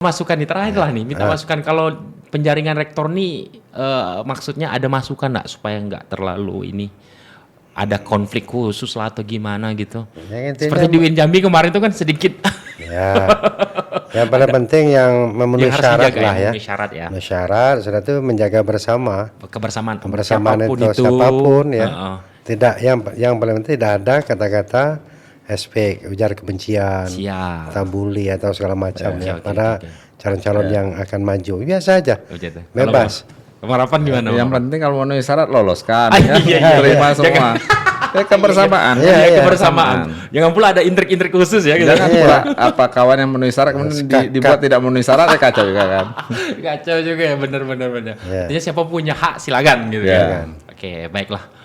Masukan nih terakhir lah nih, minta masukan kalau penjaringan rektor nih maksudnya ada masukan nggak supaya nggak terlalu ini ada konflik khusus lah atau gimana gitu. Seperti di UIN Jambi kemarin itu kan sedikit. Ya, yang paling penting yang memenuhi syarat lah ya. Memenuhi syarat ya. Memenuhi syarat, sudah itu menjaga bersama. Kebersamaan itu siapapun ya. Tidak yang paling penting tidak ada kata-kata SP, ujar kebencian, atau bully atau segala macam pada calon-calon yang akan maju. Biasa aja, bebas. Harapan gimana? Yang penting kalau memenuhi syarat loloskan, terima semua. Kebersamaan, kebersamaan. Jangan pula ada intrik-intrik khusus ya. Jangan pula apa kawan yang memenuhi syarat kemudian dibuat tidak memenuhi syarat, kacau juga kan. Kacau juga ya, benar. Artinya siapa punya hak silakan gitu kan. Oke, baiklah.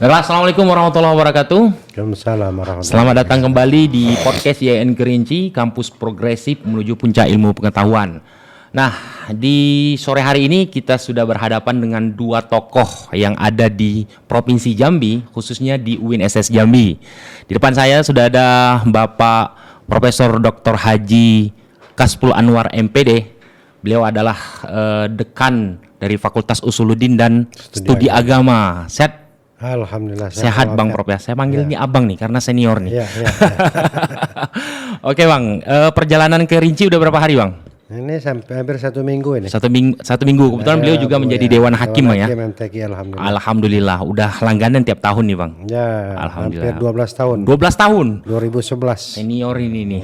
Assalamualaikum warahmatullahi wabarakatuh. Waalaikumsalam warahmatullahi wabarakatuh. Selamat datang kembali di podcast YN Kerinci, kampus progresif menuju puncak ilmu pengetahuan. Nah, di sore hari ini kita sudah berhadapan dengan dua tokoh yang ada di Provinsi Jambi, khususnya di UIN SS Jambi. Di depan saya sudah ada Bapak Profesor Dr. Haji Kaspul Anwar MPD. Beliau adalah dekan dari Fakultas Usuluddin dan Studi Agama. Sehat? Alhamdulillah sehat Bang Prof ya. Saya manggil ini Abang nih karena senior nih. Iya. Oke Bang, perjalanan ke Rinci udah berapa hari Bang? Ini sampai hampir 1 minggu ini. Satu minggu. Kebetulan beliau juga menjadi Dewan Hakim ya. MTQ, Alhamdulillah. Udah langganan tiap tahun nih Bang. Ya, alhamdulillah. Hampir 12 tahun. 12 tahun. 2011. Senior ini nih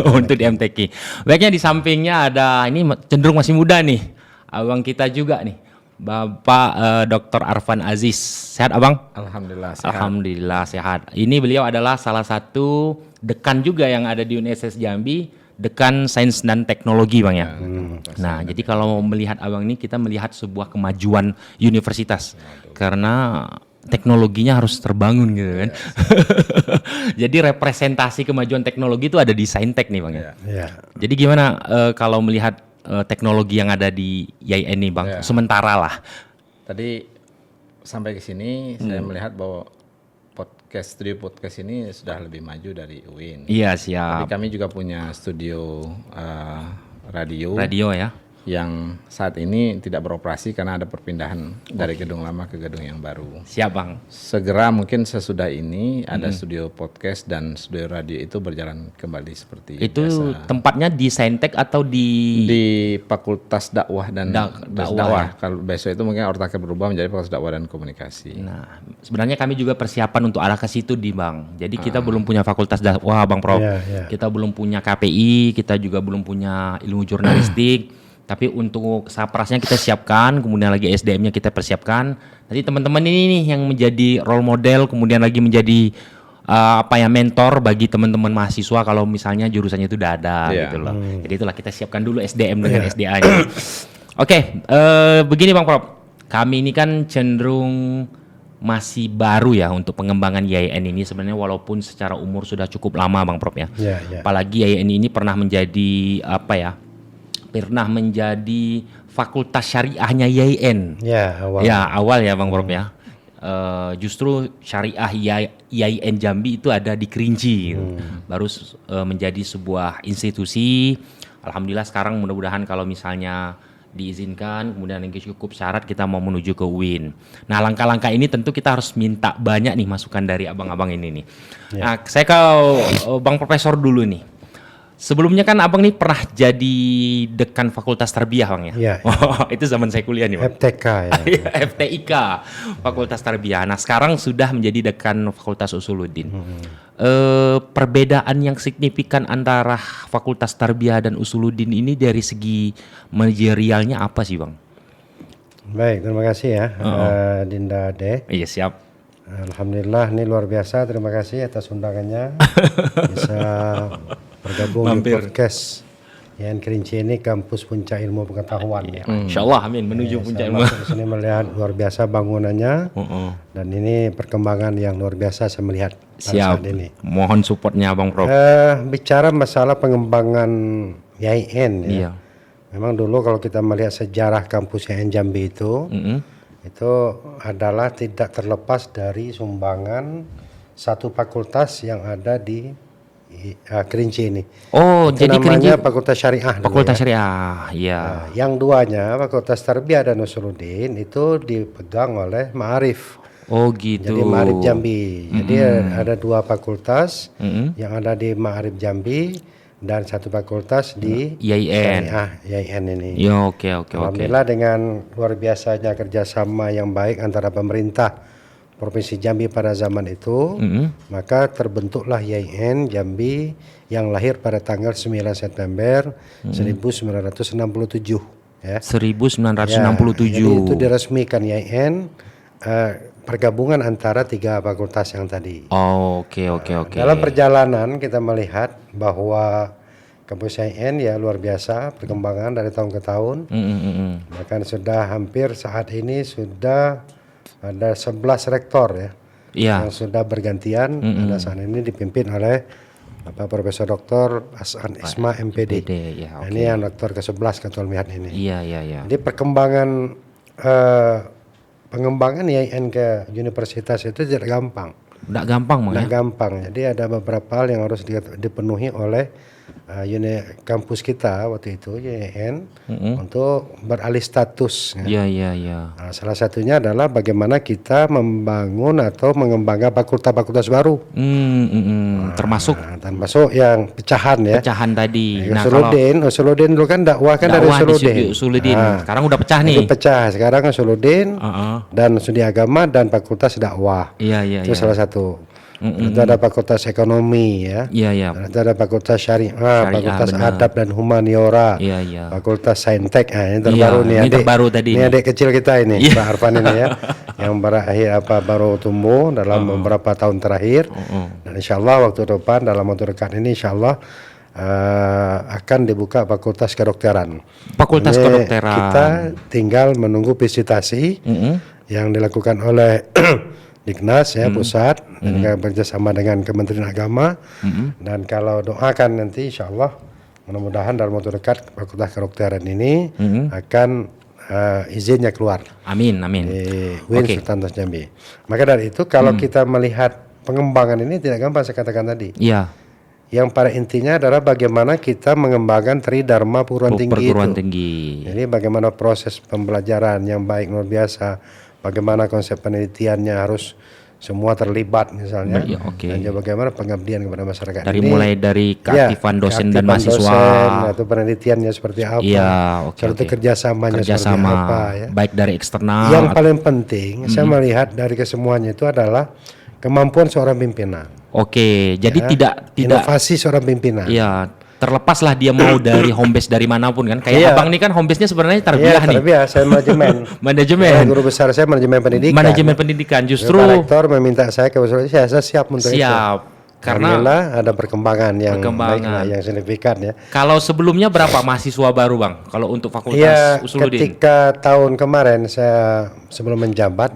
untuk di MTQ. Baiknya di sampingnya ada ini cenderung masih muda nih. Abang kita juga nih. Bapak Dr. Arfan Aziz. Sehat Abang? Alhamdulillah sehat. Alhamdulillah sehat. Ini beliau adalah salah satu dekan juga yang ada di UNSS Jambi, dekan Sains dan Teknologi Bang ya. Nah, jadi kalau melihat Abang ini kita melihat sebuah kemajuan universitas. Karena teknologinya harus terbangun gitu kan. Jadi representasi kemajuan teknologi itu ada di Saintek nih Bang ya. Jadi gimana kalau melihat teknologi yang ada di YN nih Bang, sementara lah. Tadi sampai ke sini saya melihat bahwa studio podcast ini sudah lebih maju dari UIN. Iya siap. Tapi kami juga punya studio radio ya, yang saat ini tidak beroperasi karena ada perpindahan dari gedung lama ke gedung yang baru. Siap Bang. Segera mungkin sesudah ini ada studio podcast dan studio radio itu berjalan kembali seperti itu biasa. Tempatnya di Saintek atau di Fakultas Dakwah dan Dakwah. Kalau besok itu mungkin ortaknya berubah menjadi Fakultas Dakwah dan Komunikasi. Nah, sebenarnya kami juga persiapan untuk arah ke situ di Bang. Jadi kita belum punya Fakultas Dakwah Bang Prof. Kita belum punya KPI, kita juga belum punya ilmu jurnalistik. Tapi untuk saprasnya kita siapkan, kemudian lagi SDM-nya kita persiapkan. Nanti teman-teman ini nih yang menjadi role model, kemudian lagi menjadi mentor bagi teman-teman mahasiswa kalau misalnya jurusannya itu udah ada gitu loh. Jadi itulah kita siapkan dulu SDM dengan SDA-nya. Oke, begini Bang Prof. Kami ini kan cenderung masih baru ya untuk pengembangan YN ini sebenarnya walaupun secara umur sudah cukup lama Bang Prof ya. Apalagi YN ini pernah menjadi pernah menjadi fakultas syariahnya YN. Awal ya Bang Prof ya. Justru syariah YN Jambi itu ada di Kerinci. Baru menjadi sebuah institusi. Alhamdulillah sekarang mudah-mudahan kalau misalnya diizinkan kemudian yang cukup syarat kita mau menuju ke UIN. Nah, langkah-langkah ini tentu kita harus minta banyak nih masukan dari abang-abang ini nih. Nah, saya ke Bang Profesor dulu nih. Sebelumnya kan Abang nih pernah jadi dekan Fakultas Tarbiyah Bang ya? Itu zaman saya kuliah nih Bang. FTK ya. FTIK, Fakultas Tarbiyah. Nah sekarang sudah menjadi dekan Fakultas Usuluddin. Perbedaan yang signifikan antara Fakultas Tarbiyah dan Usuluddin ini dari segi manajerialnya apa sih Bang? Baik, terima kasih ya Dinda Ade. Iya siap. Alhamdulillah ini luar biasa, terima kasih atas undangannya. Bisa bergabung di podcast YN Kerinci ini kampus puncak ilmu pengetahuan. Insyaallah amin menuju puncak ilmu. Saya melihat luar biasa bangunannya dan ini perkembangan yang luar biasa saya melihat saat ini. Mohon supportnya Bang Prof. Bicara masalah pengembangan YN ya. Memang dulu kalau kita melihat sejarah kampus YN Jambi itu itu adalah tidak terlepas dari sumbangan satu fakultas yang ada di Kerinci ini. Oh, itu jadi namanya Kerinci Fakultas Syariah. Fakultas Syariah, ya. Nah, yang duanya Fakultas Tarbiyah dan Usuluddin itu dipegang oleh Ma'arif. Oh gitu. Jadi Ma'arif Jambi. Jadi ada dua fakultas yang ada di Ma'arif Jambi dan satu fakultas di IAIN. IAIN ini. Ya, oke. Alhamdulillah dengan luar biasanya kerjasama yang baik antara pemerintah Provinsi Jambi pada zaman itu, maka terbentuklah IAIN Jambi yang lahir pada tanggal 9 September 1967. Ya. 1967. Jadi itu diresmikan IAIN, pergabungan antara tiga fakultas yang tadi. Oh, oke. Dalam perjalanan kita melihat bahwa kampus IAIN ya luar biasa perkembangan dari tahun ke tahun. Bahkan sudah hampir saat ini sudah ada 11 rektor ya yang sudah bergantian. Pada saat ini dipimpin oleh Profesor Dr. Hasan Isma MPD. Ya, Ini yang rektor ke-11 Ketua Mihat ini. Iya. Jadi pengembangan IAIN ke universitas itu tidak gampang. Tidak gampang, Tidak gampang. Jadi ada beberapa hal yang harus dipenuhi oleh kampus kita waktu itu IAIN untuk beralih status. Iya. Nah, salah satunya adalah bagaimana kita membangun atau mengembangkan fakultas-fakultas baru. Termasuk yang pecahan ya. Pecahan tadi. Usuluddin dulu kan dakwah dari Usuluddin. Sekarang udah pecah nih. Pecah. Sekarang Usuluddin dan studi agama dan fakultas dakwah. Iya. Itu salah satu. Itu ada fakultas ekonomi ya. Iya. Itu ada fakultas syariah, fakultas adab dan humaniora. Iya. Fakultas saintek. Ini terbaru nih. Ini terbaru tadi. Ini adik kecil kita ini, Pak Arfan ini ya. Yang baru tumbuh dalam beberapa tahun terakhir. Dan insyaallah waktu depan dalam waktu dekat ini insyaallah akan dibuka fakultas kedokteran. Fakultas kedokteran. Kita tinggal menunggu visitasi yang dilakukan oleh Diknas ya pusat dan bekerjasama dengan Kementerian Agama dan kalau doakan nanti insyaallah mudah-mudahan dalam waktu dekat fakultas kedokteran ini akan izinnya keluar. Amin. Di UIN Sultan Jambi. Maka dari itu kalau kita melihat pengembangan ini tidak gampang saya katakan tadi. Iya. Yang pada intinya adalah bagaimana kita mengembangkan Tridharma perguruan tinggi. Jadi bagaimana proses pembelajaran yang baik luar biasa. Bagaimana konsep penelitiannya harus semua terlibat misalnya. Dan juga bagaimana pengabdian kepada masyarakat. Mulai dari keaktifan dosen dan mahasiswa. Atau penelitiannya seperti apa. Serta kerjasamanya seperti apa. Ya. Baik dari eksternal. Yang paling penting saya melihat dari kesemuanya itu adalah kemampuan seorang pimpinan. Jadi tidak inovasi seorang pimpinan. Iya. Terlepaslah dia mau dari home base dari manapun kan. Kayak abang ini kan home base-nya sebenarnya tarbiyah nih. Tarbiyah, saya manajemen. Guru besar saya manajemen pendidikan. Justru rektor meminta saya ke saya siap untuk itu. Karena ada perkembangan yang baik yang signifikan ya. Kalau sebelumnya berapa mahasiswa baru bang? Kalau untuk fakultas Usuluddin? Ketika tahun kemarin saya sebelum menjabat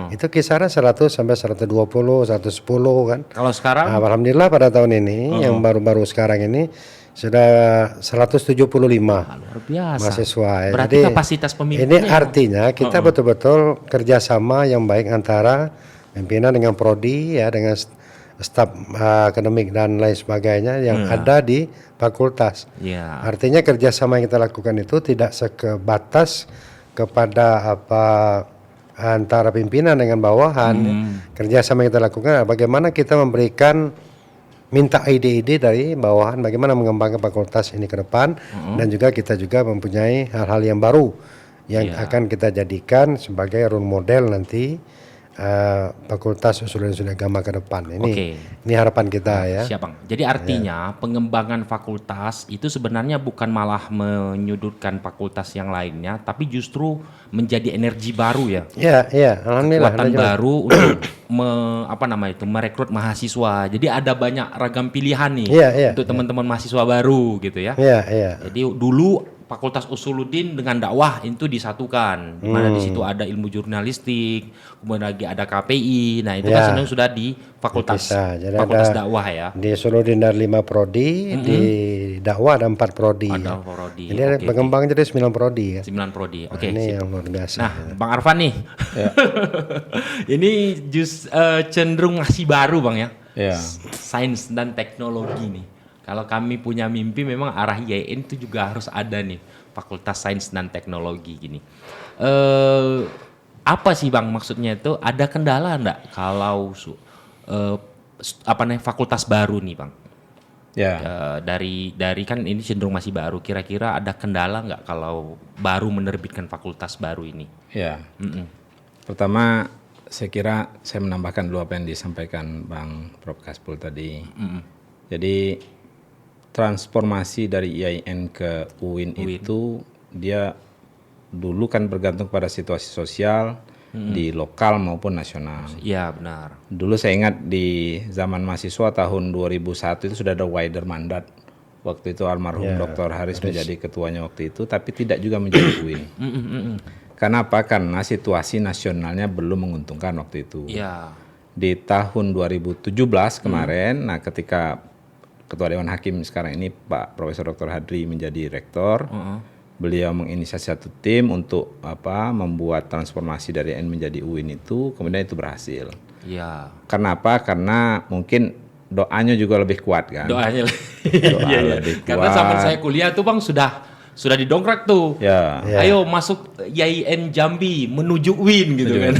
itu kisaran 100 sampai 120, 110 kan. Kalau sekarang? Alhamdulillah pada tahun ini yang baru-baru sekarang ini sudah 175 luar biasa mahasiswa. Berarti jadi, kapasitas pemimpin. Ini artinya kita betul-betul kerjasama yang baik antara pimpinan dengan prodi ya dengan staf akademik dan lain sebagainya yang ada di fakultas. Artinya kerjasama yang kita lakukan itu tidak sebatas kepada antara pimpinan dengan bawahan. Kerjasama yang kita lakukan bagaimana kita memberikan minta ide-ide dari bawahan bagaimana mengembangkan fakultas ini ke depan dan juga kita juga mempunyai hal-hal yang baru yang akan kita jadikan sebagai role model nanti fakultas Usuluddin Agama ke depan. Ini harapan kita ya. Siap bang. Jadi artinya pengembangan fakultas itu sebenarnya bukan malah menyudutkan fakultas yang lainnya, tapi justru menjadi energi baru ya. Iya. Alhamdulillah. Kekuatan baru untuk merekrut mahasiswa. Jadi ada banyak ragam pilihan nih untuk teman-teman mahasiswa baru gitu ya. Iya. Jadi dulu Fakultas Usuluddin dengan dakwah itu disatukan. Di mana di situ ada ilmu jurnalistik, kemudian lagi ada KPI. Nah, itu kan sebenarnya sudah di fakultas dakwah ya. Di Usuluddin ada 5 prodi, di dakwah ada 4 prodi. Ada 4 prodi. Jadi berkembang jadi 9 prodi ya. 9 prodi. Oke. Ini yang luar biasa. Nah, Bang Arfan nih. Ini cenderung masih baru, Bang ya. Sains dan teknologi nih. Kalau kami punya mimpi memang arah IAIN itu juga harus ada nih Fakultas Sains dan Teknologi gini. Apa sih Bang maksudnya itu? Ada kendala enggak kalau fakultas baru nih Bang? Ya. Dari kan ini cenderung masih baru. Kira-kira ada kendala enggak kalau baru menerbitkan fakultas baru ini? Ya. Pertama saya kira saya menambahkan dulu apa yang disampaikan Bang Prof. Kaspul tadi. Jadi transformasi dari IAIN ke UIN itu dia dulu kan bergantung pada situasi sosial di lokal maupun nasional. Iya benar. Dulu saya ingat di zaman mahasiswa tahun 2001 itu sudah ada wider mandat. Waktu itu almarhum Dr. Haris menjadi ketuanya waktu itu, tapi tidak juga menjadi UIN. Kenapa? Karena situasi nasionalnya belum menguntungkan waktu itu. Iya. Di tahun 2017 kemarin, nah ketika Ketua Dewan Hakim sekarang ini Pak Profesor Dr. Hadri menjadi rektor, beliau menginisiasi satu tim untuk membuat transformasi dari IAIN menjadi UIN itu, kemudian itu berhasil. Iya. Kenapa? Karena mungkin doanya juga lebih kuat kan. Doanya lebih kuat. Karena zaman saya kuliah tuh Bang sudah didongkrak tuh. Ya. Ayo masuk IAIN Jambi menuju UIN gitu kan.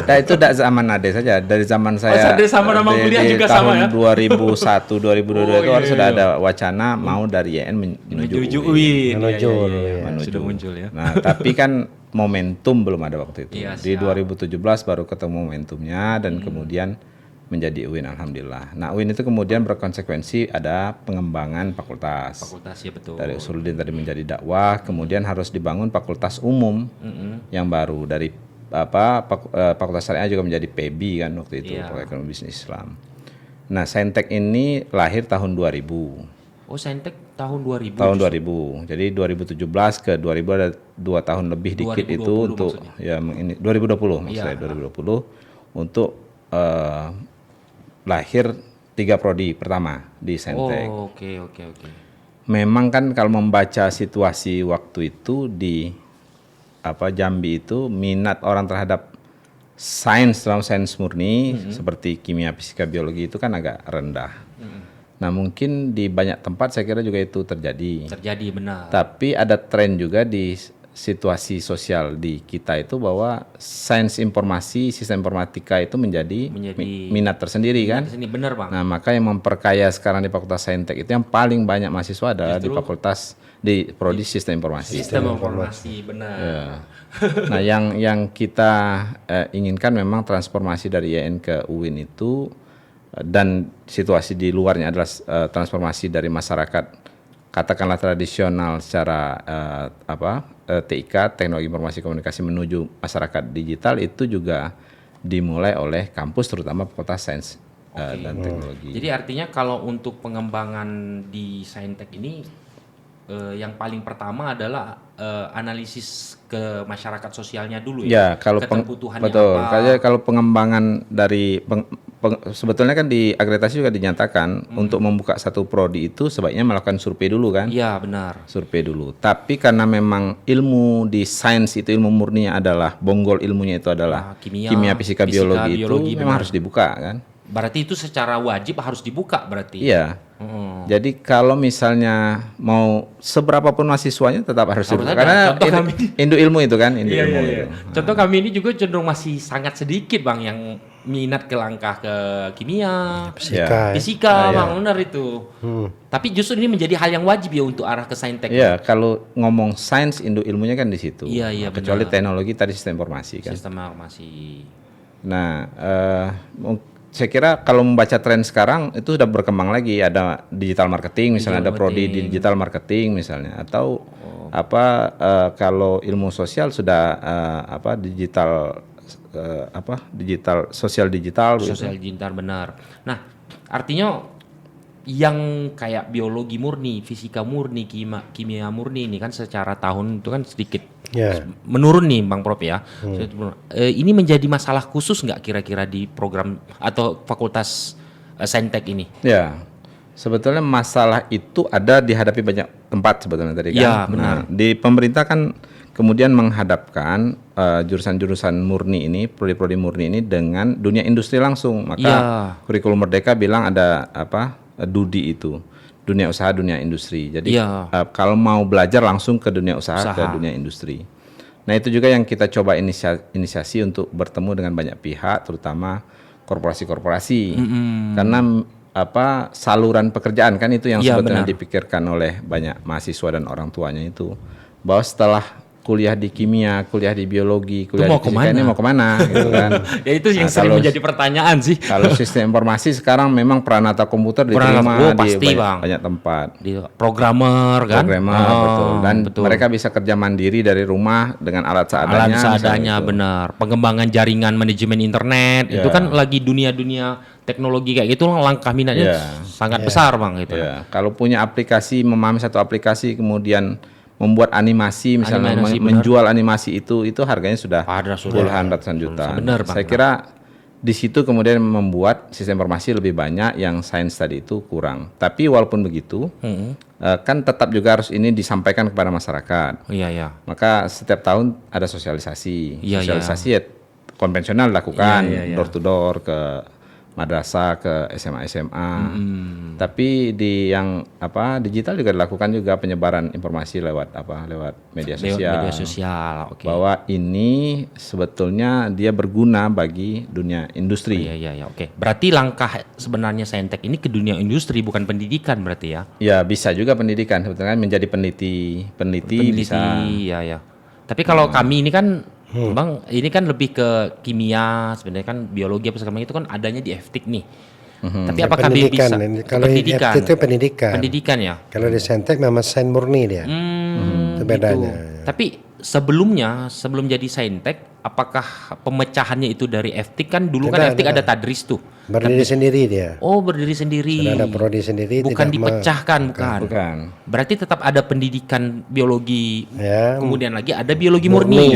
Nah itu tidak zaman Ade saja, dari zaman saya. Dari zaman nama kuliah juga sama ya. Tahun 2001 2022 itu sudah ada wacana mau dari IAIN menuju UIN. Sudah muncul ya. Nah, tapi kan momentum belum ada waktu itu. Iya, di 2017 baru ketemu momentumnya dan kemudian menjadi UIN alhamdulillah. Nah, UIN itu kemudian berkonsekuensi ada pengembangan fakultas. Fakultas ya betul. Dari Usuluddin tadi menjadi dakwah, kemudian harus dibangun fakultas umum yang baru dari fakultas syariah juga menjadi PEBI kan waktu itu, Fakultas Ekonomi Bisnis Islam. Nah, Saintek ini lahir tahun 2000. Oh, Saintek tahun 2000. Tahun 2000. Jadi 2017 ke 2000 ada 2 tahun lebih dikit itu untuk maksudnya. 2020 maksudnya 2020 untuk lahir 3 prodi pertama di Saintek. Oh, oke. Memang kan kalau membaca situasi waktu itu di Jambi itu minat orang terhadap sains murni seperti kimia, fisika, biologi itu kan agak rendah. Nah, mungkin di banyak tempat saya kira juga itu terjadi. Terjadi benar. Tapi ada tren juga di situasi sosial di kita itu bahwa sains informasi, sistem informatika itu menjadi minat tersendiri kan? Benar Bang. Nah, maka yang memperkaya sekarang di Fakultas Saintek itu yang paling banyak mahasiswa adalah di fakultas di prodi sistem informasi. Sistem informasi benar. Ya. Nah, yang kita inginkan memang transformasi dari IAIN ke UIN itu dan situasi di luarnya adalah transformasi dari masyarakat katakanlah tradisional secara TIK, teknologi informasi komunikasi menuju masyarakat digital itu juga dimulai oleh kampus terutama Fakultas Sains dan Teknologi. Jadi artinya kalau untuk pengembangan di Saintek ini yang paling pertama adalah analisis ke masyarakat sosialnya dulu ya. Kalau kebutuhannya betul. apa. Kalau pengembangan dari sebetulnya kan di akreditasi juga dinyatakan untuk membuka satu prodi itu sebaiknya melakukan survei dulu kan? Iya benar. Survei dulu. Tapi karena memang ilmu di sains itu ilmu murninya adalah bonggol ilmunya itu adalah kimia, fisika, biologi itu memang harus dibuka kan? Berarti itu secara wajib harus dibuka berarti? Iya. Jadi kalau misalnya mau seberapa pun mahasiswanya tetap harus dibuka. Karena Indo ilmu itu kan, Indo ilmu itu. Contoh kami ini juga cenderung masih sangat sedikit Bang yang minat ke langkah ke kimia, fisika, Bang benar itu. Tapi justru ini menjadi hal yang wajib ya untuk arah ke Saintek. Iya, kalau ngomong sains Indo ilmunya kan di situ. Iya, kecuali teknologi tadi sistem informasi kan. Sistem informasi. Nah, saya kira kalau membaca tren sekarang itu sudah berkembang lagi, ada digital marketing misalnya, ada prodi di digital marketing misalnya, atau kalau ilmu sosial sudah digital sosial digital benar. Nah, artinya yang kayak biologi murni, fisika murni, kimia murni ini kan secara tahun itu kan sedikit menurun nih Bang Prof ya. Ini menjadi masalah khusus nggak kira-kira di program atau fakultas Saintek ini? Ya, sebetulnya masalah itu ada dihadapi banyak tempat sebetulnya tadi kan. Ya, benar. Nah, di pemerintah kan kemudian menghadapkan jurusan-jurusan murni ini, prodi-prodi murni ini dengan dunia industri langsung. Maka kurikulum Merdeka bilang ada DUDI itu, dunia usaha, dunia industri. Jadi kalau mau belajar langsung ke dunia usaha, ke dunia industri. Nah itu juga yang kita coba inisiasi untuk bertemu dengan banyak pihak, terutama korporasi-korporasi. Karena saluran pekerjaan kan itu yang sebetulnya dipikirkan oleh banyak mahasiswa dan orang tuanya itu, bahwa setelah kuliah di kimia, kuliah di biologi, kuliah di fisika ini mau kemana gitu kan. Ya itu yang sering menjadi pertanyaan sih. Kalau sistem informasi sekarang memang peranata komputer diterima di banyak tempat. Di programmer kan. Betul. Dan mereka bisa kerja mandiri dari rumah dengan alat seadanya. Alat seadanya benar. Pengembangan jaringan manajemen internet itu kan lagi dunia-dunia teknologi kayak gitu, langkah minatnya sangat besar Bang gitu. Kalau punya aplikasi, memahami satu aplikasi kemudian membuat animasi misalnya menjual animasi itu harganya sudah puluhan ratusan juta. Benar, Bang. Saya kira di situ kemudian membuat sistem informasi lebih banyak, yang sains tadi itu kurang. Tapi walaupun begitu, kan tetap juga harus ini disampaikan kepada masyarakat. Iya. Maka setiap tahun ada sosialisasi. Sosialisasi konvensional dilakukan door to door ke madrasah, ke SMA. Tapi di yang digital juga dilakukan juga penyebaran informasi lewat media sosial. Bahwa ini sebetulnya dia berguna bagi dunia industri. Iya. Oke. Berarti langkah sebenarnya Saintek ini ke dunia industri, bukan pendidikan berarti ya? Ya bisa juga pendidikan sebetulnya, menjadi peneliti bisa. Iya. Tapi kalau kami ini kan Bang, ini kan lebih ke kimia, sebenarnya kan biologi apa segala macam itu kan adanya di FTIK nih. Tapi apakah bisa? Kalau FTIK itu pendidikan. Pendidikan ya. Kalau di Saintek memang sains murni dia. Itu bedanya. Gitu. Tapi sebelum jadi Saintek, apakah pemecahannya itu dari FTIK kan dulu kan FTIK ada tadris tuh. Berdiri sendiri dia. Oh, berdiri sendiri. Sudah ada prodi sendiri. Bukan dipecahkan, bukan. Berarti tetap ada pendidikan biologi. Kemudian lagi ada biologi murni.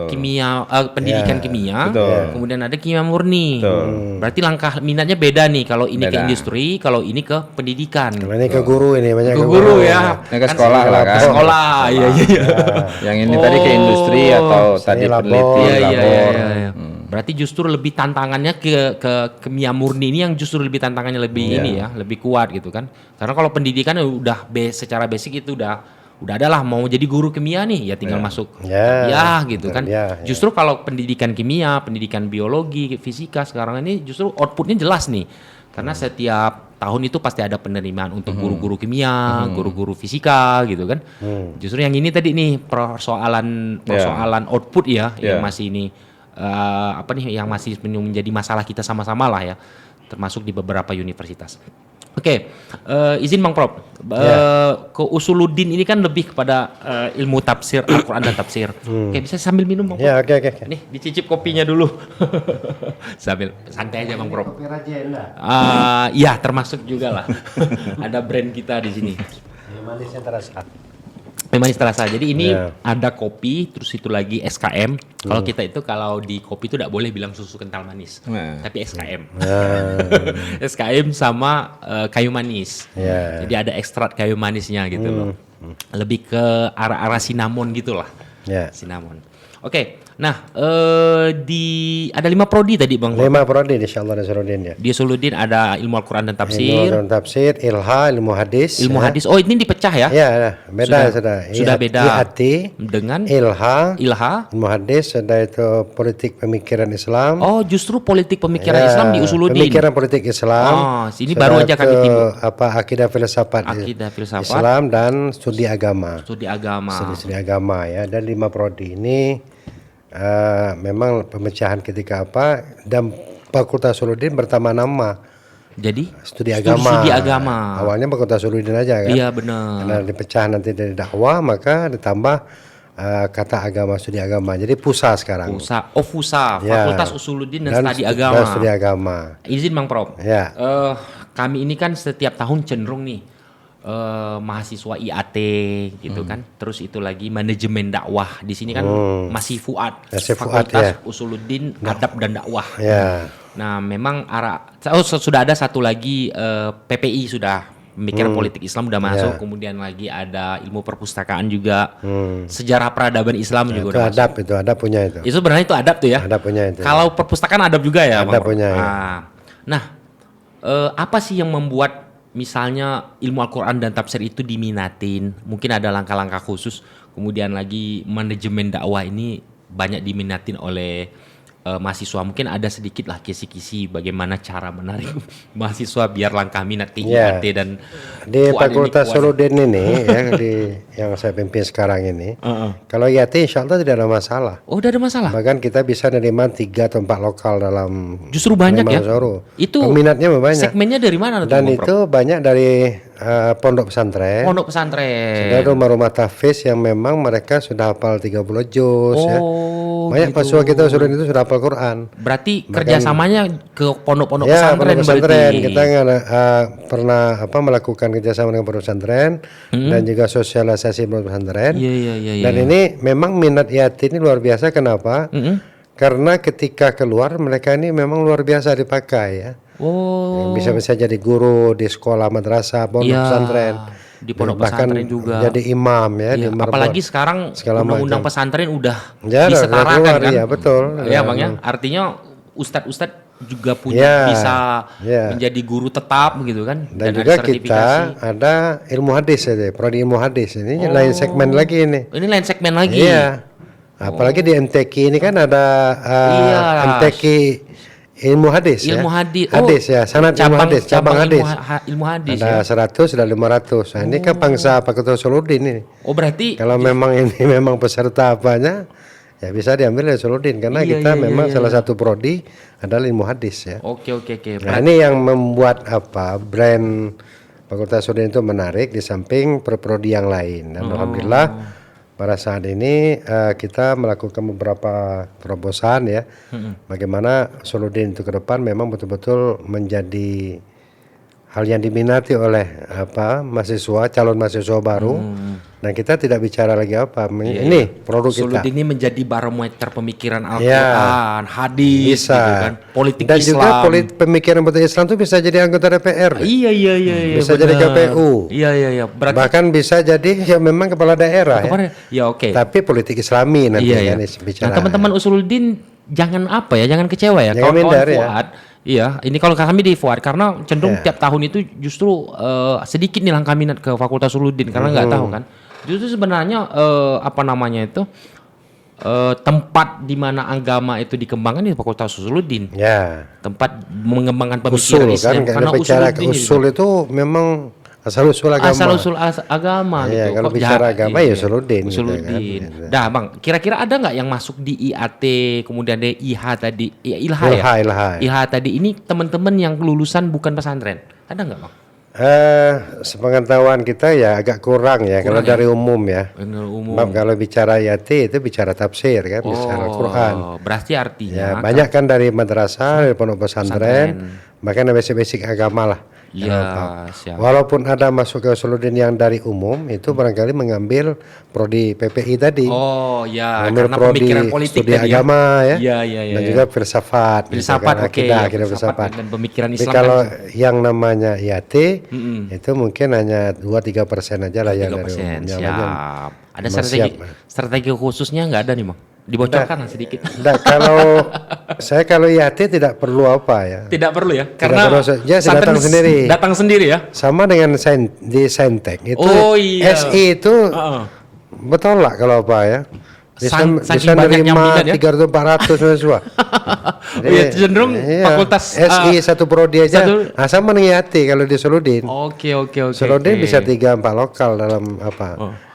Kimia, pendidikan kimia. Kemudian ada kimia murni. Berarti langkah minatnya beda nih. Kalau ini ke industri, kalau ini ke pendidikan. Kalau ini ke guru ini banyak ke guru ya. Yang ke sekolah lah kan. Sekolah, iya. Yang ini tadi ke industri atau tadi peneliti labor. Iya. Berarti justru lebih tantangannya ke kimia murni ini yang justru lebih tantangannya lebih lebih kuat gitu kan. Karena kalau pendidikan udah basic itu udah adalah mau jadi guru kimia nih ya tinggal masuk gitu kan. Justru kalau pendidikan kimia, pendidikan biologi, fisika sekarang ini justru outputnya jelas nih. Karena setiap tahun itu pasti ada penerimaan untuk guru-guru kimia, guru-guru fisika gitu kan. Justru yang ini tadi nih persoalan output yang masih ini yang masih menjadi masalah kita sama-sama lah ya, termasuk di beberapa universitas. Oke, izin Bang Prof, ke Usuluddin ini kan lebih kepada ilmu tafsir Al-Quran dan tafsir. Oke, bisa sambil minum Bang Prof? Ya, oke. Nih, dicicip kopinya dulu. Sambil santai aja Bang Prof. Kopi Rajenda. Ya, termasuk juga lah. Ada brand kita di sini. Manisnya terasa. Manis terasa. Jadi ini ada kopi, terus itu lagi SKM. Kalau kita itu kalau di kopi itu tidak boleh bilang susu kental manis, tapi SKM. SKM sama kayu manis. Jadi ada ekstrak kayu manisnya gitu loh. Lebih ke arah-arah cinnamon gitulah. Cinnamon. Oke. Nah, ada 5 prodi tadi Bang. 5 prodi insyaallah di Usuluddin ya. Di Usuluddin ada ilmu Al-Quran dan tafsir. Ilmu Al-Quran dan tafsir, ilha, ilmu hadis. Ilmu hadis. Oh, ini dipecah ya? Ya, beda sudah. Sudah beda. IAT dengan ilha, ilmu hadis, ada itu politik pemikiran Islam. Oh, justru politik pemikiran Islam di Usuluddin. Pemikiran politik Islam. Oh, sini baru aja kami timbul. Akidah filsafat Islam dan studi agama. Studi agama ya. Dan 5 prodi ini memang pemecahan ketika dan Fakultas Usuluddin bertambah nama. Jadi studi agama. agama. Awalnya Fakultas Usuluddin aja kan. Iya benar. Karena dipecah nanti dari dakwah maka ditambah kata agama, studi agama. Jadi FUSA sekarang. FUSA, Fakultas Usuluddin dan Studi Agama. Dan studi agama. Izin Bang Prof. Ya. kami ini kan setiap tahun cenderung nih mahasiswa IAT gitu kan. Terus itu lagi manajemen dakwah. Di sini kan masih Fuad, Fakultas Usuluddin Adab dan Dakwah. Nah, memang sudah ada satu lagi PPI sudah. Pemikiran politik Islam udah masuk, kemudian lagi ada ilmu perpustakaan juga, sejarah peradaban Islam juga udah masuk. Itu adab punya itu. Itu sebenarnya itu adab tuh ya. Adab punya itu. Kalau perpustakaan adab juga ya, adab punya. Ya. Nah, apa sih yang membuat misalnya ilmu Al-Quran dan tafsir itu diminatin? Mungkin ada langkah-langkah khusus. Kemudian lagi manajemen dakwah ini banyak diminatin oleh mahasiswa. Mungkin ada sedikit lah kisi-kisi bagaimana cara menarik mahasiswa biar langkah minat tinggi dan di Fakultas Usuluddin ini ya yang saya pimpin sekarang ini. Kalau IAT insya Allah tidak ada masalah. Oh, tidak ada masalah. Bahkan kita bisa menerima 3 atau 4 lokal dalam. Justru banyak ya. Itu peminatnya banyak. Segmennya dari mana? Dan itu banyak dari pondok pesantren. Pondok pesantren. Ada rumah-rumah tahfiz yang memang mereka sudah hafal 30 juz ya. Banyak mahasiswa kita Usuluddin itu sudah hafal Quran. Berarti kerjasamanya ke pondok-pondok pesantren berarti. Kita pernah melakukan kerjasama dengan pondok pesantren dan juga sosialisasi pondok pesantren. Dan ini memang minat IAT ini luar biasa. Kenapa? Karena ketika keluar mereka ini memang luar biasa dipakai ya. Bisa jadi guru di sekolah madrasah pondok pesantren. Di pondok pesantren juga jadi imam ya, apalagi sekarang undang-undang pesantren udah disetarakan kan. Ya betul ya Bang ya, artinya ustadz juga bisa menjadi guru tetap gitu kan. Dan juga kita ada ilmu hadis ya, prodi ilmu hadis ini lain segmen lagi ini lain segmen lagi apalagi di MTQ ini kan ada MTQ ilmu hadis hadis ya, sanad ilmu hadis, cabang hadis. Ilmu hadis ada 100 dan 500. Nah, ini kan bangsa Fakultas Usuluddin ini. Berarti kalau memang ini memang peserta apanya ya bisa diambil dari Usuluddin karena kita memang salah satu prodi adalah ilmu hadis ya. Oke. Nah, ini yang membuat brand Fakultas Usuluddin itu menarik di samping prodi yang lain. Dan alhamdulillah pada saat ini kita melakukan beberapa terobosan ya, bagaimana Usuluddin itu ke depan memang betul-betul menjadi hal yang diminati oleh mahasiswa, calon mahasiswa baru. Dan kita tidak bicara lagi ini produk kita. Usuluddin ini menjadi barometer pemikiran Al-Quran, hadis, bisa. Gitu kan, politik dan Islam. Dan juga pemikiran politik Islam itu bisa jadi anggota DPR. Iya. Bisa bener. jadi KPU. Iya. Bahkan bisa jadi memang kepala daerah. Tapi politik Islami nanti kan bicara. Nah, teman-teman Usuluddin jangan kecewa ya. Jangan minder ya. Iya, ini kalau kami di Fuad karena cenderung tiap tahun itu justru sedikit nih langkah minat ke Fakultas Usuluddin karena nggak tahu kan. Justru sebenarnya tempat di mana agama itu dikembangkan di Fakultas Usuluddin. Ya. Tempat mengembangkan pemikiran Islam karena bicara usul itu memang asal-usul agama. Asal-usul agama gitu. Kalau bicara agama ya Usuluddin. Usuluddin. Gitu kan. Dah Bang, kira-kira ada nggak yang masuk di IAT, kemudian ada IH tadi, IH tadi ini teman-teman yang lulusan bukan pesantren. Ada nggak Bang? Sepengetahuan kita ya agak kurang ya kalau dari umum ya. Kalau bicara IAT itu bicara tafsir kan, bicara Quran. Berarti artinya banyak kan dari madrasah, dari pondok pesantren, bahkan basic agama lah. Iya, siap. Walaupun ada masuk ke Usuluddin yang dari umum itu barangkali mengambil prodi PPI tadi. Karena pemikiran politik studi tadi agama ya. Iya. Dan juga filsafat akidah filsafat dan pemikiran Islam. Tapi kalau yang namanya IAT itu mungkin hanya 2-3% aja lah yang dari umumnya. Siap. Ada strategi khususnya nggak ada nih Bang? Dibocorkan sedikit. Kalau IAT tidak perlu Tidak perlu ya, karena datang sendiri ya. Sama dengan di Saintek itu SI itu betul lah kalau ya. Bisa menerima 300-400 mahasiswa. Cenderung fakultas SI satu prodi aja. Sama dengan IAT kalau di Usuluddin. Oke. Usuluddin bisa 3-4 lokal dalam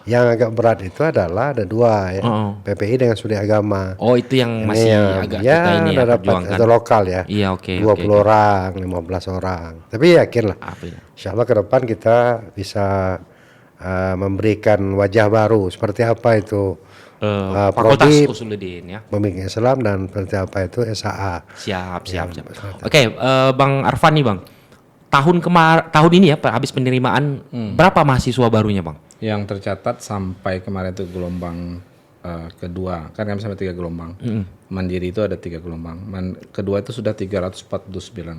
Yang agak berat itu adalah ada 2 ya. PPI dengan studi agama. Itu yang masih agak kita ini ya perjuangkan. Itu lokal ya. Iya, oke. 20 orang, 15 orang. Tapi yakin lah. Insyaallah ke depan kita bisa memberikan wajah baru seperti apa itu Fakultas Usuluddin ya. Pemikiran Islam dan seperti apa itu SAA. Siap. Oke, Bang Arfan nih Bang. tahun ini ya, habis penerimaan berapa mahasiswa barunya Bang? Yang tercatat sampai kemarin itu gelombang kedua, kan kami sampai 3 gelombang. Mandiri itu ada 3 gelombang. Kedua itu sudah 349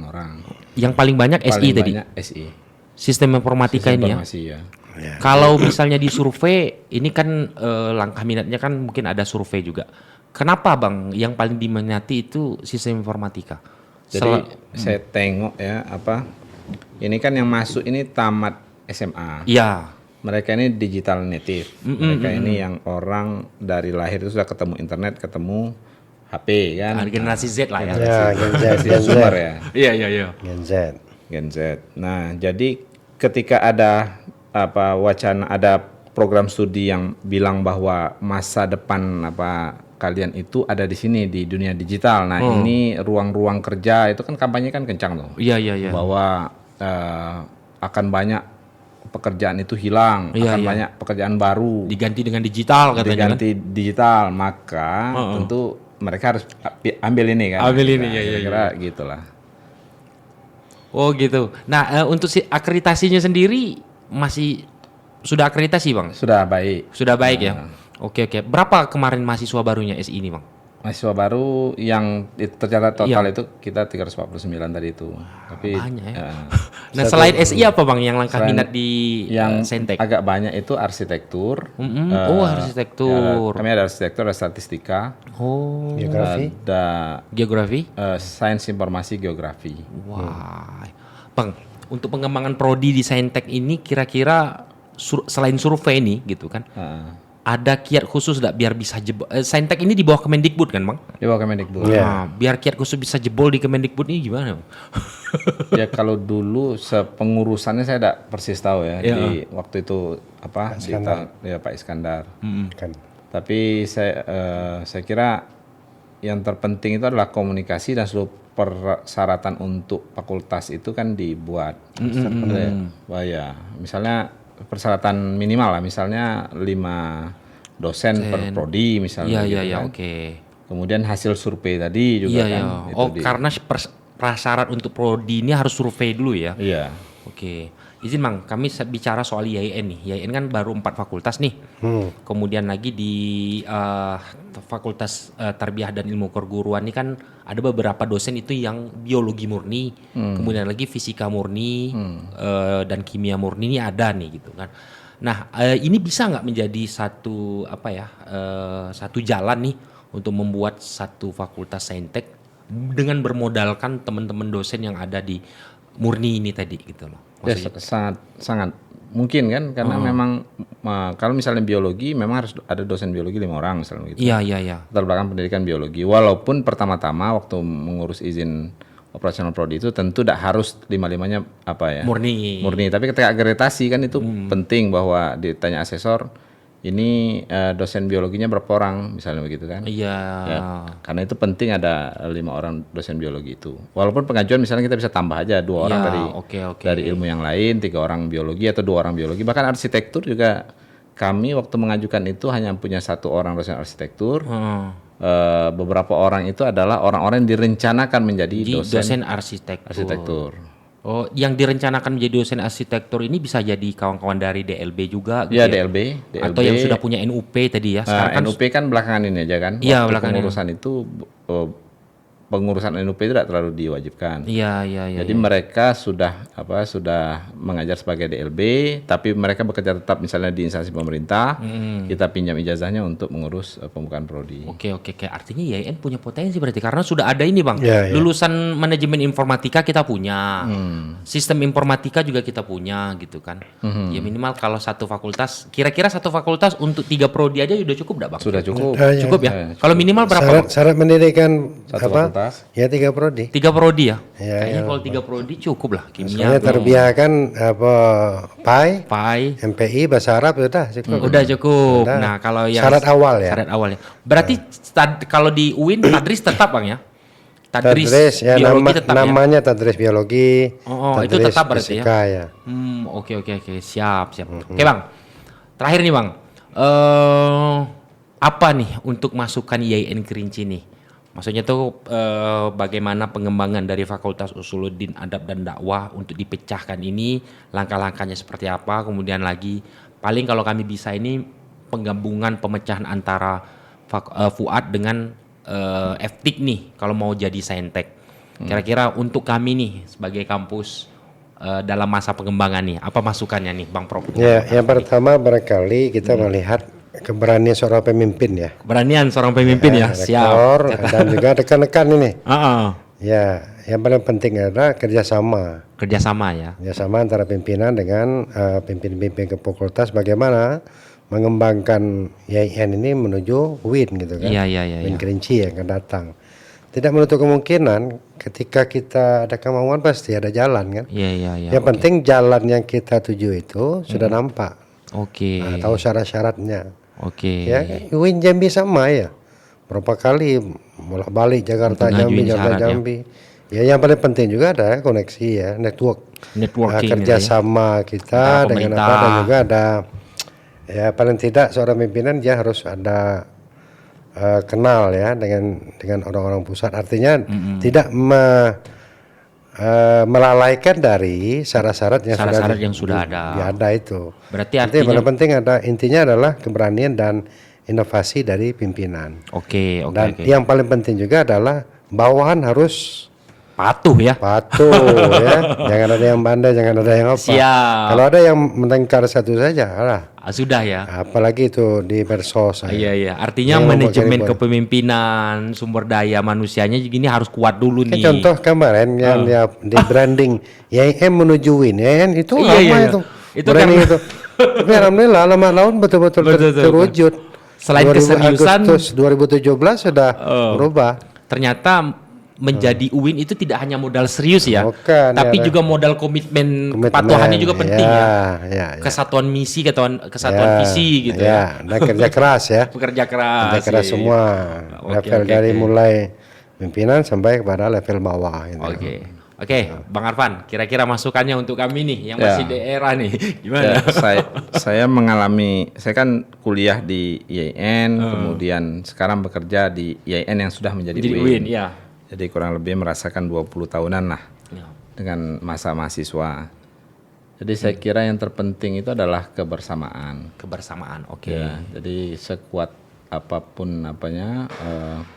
orang. Yang paling banyak SI tadi? Paling banyak SI. Sistem informatika Sistem ini informasi, ya. Kalau misalnya di survei, ini kan langkah minatnya kan mungkin ada survei juga. Kenapa Bang yang paling diminati itu sistem informatika? Jadi saya tengok ya ini kan yang masuk ini tamat SMA. Iya. Mereka ini digital native. Mereka ini yang orang dari lahir itu sudah ketemu internet, ketemu HP kan. Generasi Z lah ya. Ya, Gen Z. Ya. Iya. Gen Z. Nah, jadi ketika ada wacana, ada program studi yang bilang bahwa masa depan kalian itu ada di sini di dunia digital. Nah, ini ruang-ruang kerja itu kan kampanye kan kencang tuh. Iya. Bahwa akan banyak pekerjaan itu hilang, banyak pekerjaan baru diganti dengan digital katanya. Digital, maka tentu mereka harus ambil ini kan. Ambil ini kira-kira gitulah. Oh gitu. Nah, untuk akreditasinya sendiri masih sudah akreditasi Bang? Sudah baik. Sudah baik ya. Oke. Berapa kemarin mahasiswa barunya SI ini Bang? Mahasiswa baru yang tercatat total itu kita 349 tadi itu. Tapi banyak ya. Nah, selain SI apa Bang yang langkah minat di Saintek? Agak banyak itu arsitektur. Arsitektur. Kami ada arsitektur, ada statistika. Geografi? Sains informasi geografi. Wah. Bang, untuk pengembangan prodi di Saintek ini kira-kira selain survei ini gitu kan. Ada kiat khusus enggak biar bisa jebol? Saintek ini di bawah Kemendikbud kan Bang? Di bawah Kemendikbud. Nah, biar kiat khusus bisa jebol di Kemendikbud ini gimana Bang? Ya kalau dulu sepengurusannya saya tidak persis tahu ya. Di waktu itu Pak Iskandar. Kan. Tapi saya kira yang terpenting itu adalah komunikasi dan seluruh persyaratan untuk fakultas itu kan dibuat. Misalnya persyaratan minimal lah, misalnya 5 dosen per prodi misalnya. Iya, oke. Kemudian hasil survei tadi juga kan. Karena prasyarat untuk prodi ini harus survei dulu ya. Iya. Oke. Izin Bang, kami bicara soal IAIN nih. IAIN kan baru 4 fakultas nih. Kemudian lagi di Fakultas Tarbiyah dan Ilmu Keguruan ini kan ada beberapa dosen itu yang biologi murni, kemudian lagi fisika murni, dan kimia murni ini ada nih gitu kan. Nah, ini bisa nggak menjadi satu satu jalan nih untuk membuat satu fakultas Saintek dengan bermodalkan teman-teman dosen yang ada di murni ini tadi gitu loh. Ya, sangat mungkin kan karena memang kalau misalnya biologi memang harus ada dosen biologi 5 orang misalnya gitu. Iya. Latar belakang pendidikan biologi. Walaupun pertama-tama waktu mengurus izin operasional prodi itu tentu tidak harus 5-5-nya murni. Tapi ketika akreditasi kan itu penting bahwa ditanya asesor ini dosen biologinya berapa orang misalnya begitu kan. Iya. Ya, karena itu penting ada 5 orang dosen biologi itu. Walaupun pengajuan misalnya kita bisa tambah aja 2 orang dari ilmu yang lain, 3 orang biologi atau 2 orang biologi. Bahkan arsitektur juga kami waktu mengajukan itu hanya punya 1 orang dosen arsitektur. Beberapa orang itu adalah orang-orang yang direncanakan menjadi dosen arsitektur. Oh, yang direncanakan menjadi dosen arsitektur ini bisa jadi kawan-kawan dari DLB juga gitu ya? DLB. Atau yang sudah punya NUP tadi ya? Sekarang NUP kan belakangan ini aja kan? Iya, belakangan pengurusan itu pengurusan NUP itu tidak terlalu diwajibkan. Iya. Jadi mereka sudah mengajar sebagai DLB, tapi mereka bekerja tetap misalnya di instansi pemerintah. Kita pinjam ijazahnya untuk mengurus pembukaan prodi. Oke. Artinya IAIN punya potensi berarti karena sudah ada ini Bang. Lulusan manajemen informatika kita punya, sistem informatika juga kita punya gitu kan. Ya minimal kalau satu fakultas, kira-kira satu fakultas untuk 3 prodi aja udah cukup enggak Bang? Sudah cukup. Cukup ya. Kalau minimal berapa? Syarat pendidikan satu fakultas. Ya 3 prodi. 3 prodi ya? Kayaknya kalau 3 prodi cukup lah. Kimia. Soalnya Tarbiyah kan PAI, MPI, Bahasa Arab sudah cukup. Udah cukup. Nah, kalau yang syarat awal ya. Berarti kalau di UIN Tadris tetap Bang ya? Tadris ya, biologi tetap namanya ya? Tadris biologi. Tadris itu tetap berarti fisika, ya. Oke. Siap. Oke Bang. Terakhir nih Bang. Apa nih untuk masukan IAIN Kerinci nih? Maksudnya tuh bagaimana pengembangan dari Fakultas Usuluddin Adab dan Dakwah untuk dipecahkan ini, langkah-langkahnya seperti apa, kemudian lagi paling kalau kami bisa ini penggabungan pemecahan antara Fuad dengan FTIK nih kalau mau jadi Saintek. Kira-kira untuk kami nih sebagai kampus dalam masa pengembangan nih, apa masukannya nih Bang Prof? Ya, yang pertama barangkali kita melihat keberanian seorang pemimpin ya. Keberanian seorang pemimpin ya, rektor, siap. Dan juga rekan-rekan ini. Ya, yang paling penting adalah kerjasama. Kerjasama ya. Kerjasama antara pimpinan dengan pimpinan-pimpinan ke fakultas bagaimana mengembangkan YIN ini menuju UIN gitu kan. Iya. UIN Kerinci yang akan datang. Tidak menutup kemungkinan ketika kita ada kemauan pasti ada jalan kan. Iya. Yang penting jalan yang kita tuju itu sudah nampak. Nah, tahu syarat-syaratnya. Ya, UIN Jambi sama ya. Berapa kali bolak-balik Jakarta Jambi. Ya, yang paling penting juga ada koneksi ya, networking kerjasama ya. Kita dengan apa dan juga ada ya paling tidak seorang pimpinan dia harus ada kenal ya dengan orang-orang pusat. Artinya tidak melalaikan dari syarat-syarat yang sudah ada itu. Berarti artinya paling penting intinya adalah keberanian dan inovasi dari pimpinan. Dan yang paling penting juga adalah bawahan harus patuh ya. Jangan ada yang bandel, jangan ada yang apa. Siap. Kalau ada yang menengkar satu saja, sudah ya. Apalagi itu di medsos. Iya. Artinya manajemen kepemimpinan, sumber daya manusianya ini harus kuat dulu nih. Contoh kemarin yang di branding YIN menuju UIN, YIN itu lama itu. Itu branding itu. Tapi alhamdulillah lama laun betul-betul terwujud. Selain keseriusan, Agustus 2017 sudah berubah. Ternyata menjadi UIN itu tidak hanya modal serius ya, tapi juga modal komitmen kepatuhannya juga penting ya. Kesatuan misi, kesatuan visi gitu ya. Dan kerja keras ya. Kerja keras semua. Level dari mulai pimpinan sampai kepada level bawah. Oke, Bang Arfan, kira-kira masukannya untuk kami nih yang masih di era nih, gimana? Saya kan kuliah di IAIN, kemudian sekarang bekerja di IAIN yang sudah menjadi UIN. Jadi kurang lebih merasakan 20 tahunan lah dengan masa mahasiswa. Jadi saya kira yang terpenting itu adalah kebersamaan. Jadi sekuat apapun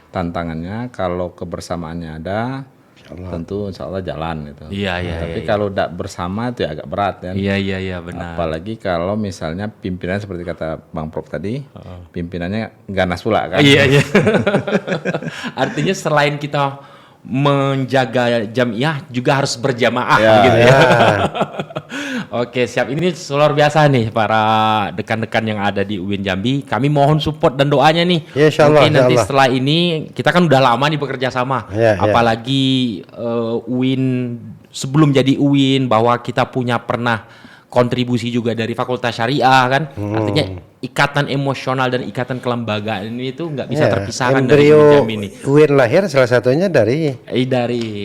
tantangannya, kalau kebersamaannya ada, tentu insya Allah jalan gitu. Tapi kalau tidak bersama itu agak berat kan. Iya benar. Apalagi kalau misalnya pimpinan seperti kata Bang Prof tadi, pimpinannya ganas pula kan. Iya. Artinya selain kita menjaga jamiah juga harus berjamaah gitu ya. Oke, siap. Ini luar biasa nih para dekan-dekan yang ada di UIN Jambi. Kami mohon support dan doanya nih. Mungkin nanti setelah ini kita kan udah lama nih bekerja sama. Apalagi UIN sebelum jadi UIN bahwa kita pernah kontribusi juga dari Fakultas Syariah kan. Artinya ikatan emosional dan ikatan kelembagaan ini itu nggak bisa terpisahkan dari UIN ini. UIN lahir salah satunya dari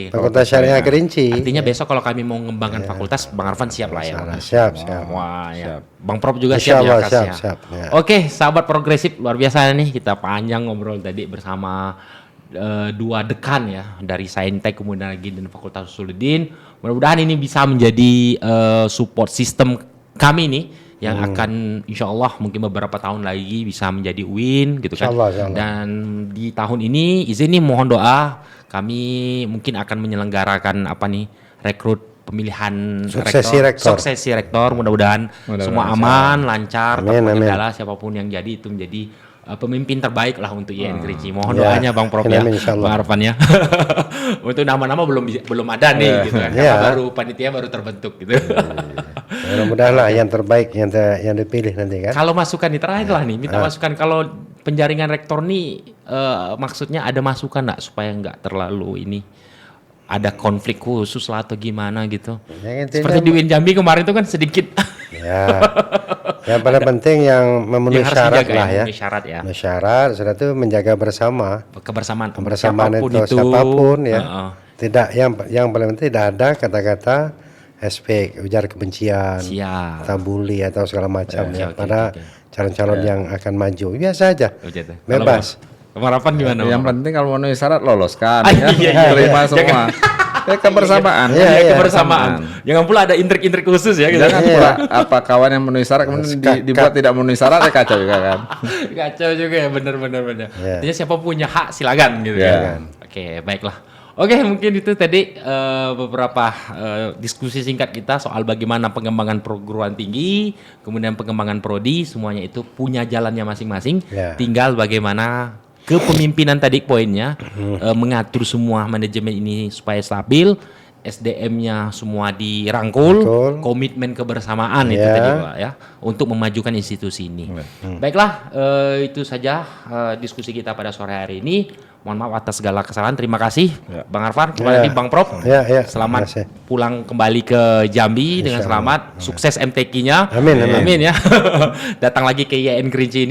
Fakultas Syariah Kerinci. Artinya besok kalau kami mau mengembangkan fakultas, Bang Arfan siap lah ya. Siap. Wah, ya. Bang Prof juga siap ya. Oke, sahabat progresif luar biasa nih, kita panjang ngobrol tadi bersama dua dekan ya dari Saintek kemudian lagi dan Fakultas Usuluddin. Mudah-mudahan ini bisa menjadi support system kami nih yang akan insya Allah mungkin beberapa tahun lagi bisa menjadi UIN gitu kan. Insya Allah. Dan di tahun ini izin nih mohon doa kami mungkin akan menyelenggarakan rekrut pemilihan suksesi rektor. Mudah-mudahan semua aman, lancar, tanpa kendala, siapapun yang jadi itu menjadi pemimpin terbaik lah untuk YIN Kerinci. Mohon doanya Bang Prof ya, Bang Arfan ya. Untuk nama-nama belum ada nih gitu kan. Panitia baru terbentuk gitu. Mudah-mudahan lah yang terbaik yang dipilih nanti kan. Kalau masukan nih terakhir lah nih, minta masukan kalau penjaringan rektor nih maksudnya ada masukan nggak supaya nggak terlalu ini ada konflik khusus lah atau gimana gitu. Seperti di UIN Jambi kemarin itu kan sedikit. Yang paling penting yang memenuhi syarat lah ya. Syarat sudah itu menjaga kebersamaan siapapun ya. Tidak yang paling penting tidak ada kata-kata ujar kebencian, bully atau segala macam pada calon-calon yang akan maju. Biasa aja. Bebas. Bang Rafan gimana? Yang penting kalau memenuhi syarat loloskan, iya, terima semua. Kebersamaan. Kebersamaan. Jangan pula ada intrik-intrik khusus ya. Gitu. Jangan pula apa kawan yang memenuhi syarat kemudian dibuat tidak memenuhi syarat, kacau juga kan. Kacau juga ya, benar. Artinya siapa punya hak silakan gitu kan. Oke, baiklah. Oke, mungkin itu tadi beberapa diskusi singkat kita soal bagaimana pengembangan perguruan tinggi, kemudian pengembangan prodi, semuanya itu punya jalannya masing-masing. Tinggal bagaimana kepemimpinan tadi poinnya, mengatur semua manajemen ini supaya stabil, SDM-nya semua dirangkul, komitmen kebersamaan itu tadi Pak ya, untuk memajukan institusi ini. Baiklah, itu saja diskusi kita pada sore hari ini. Mohon maaf atas segala kesalahan. Terima kasih Bang Arfan, kembali Bang Prof. Selamat pulang kembali ke Jambi dengan selamat. Sukses MTQ-nya. Amin ya. Datang lagi ke IAIN Kerinci ini.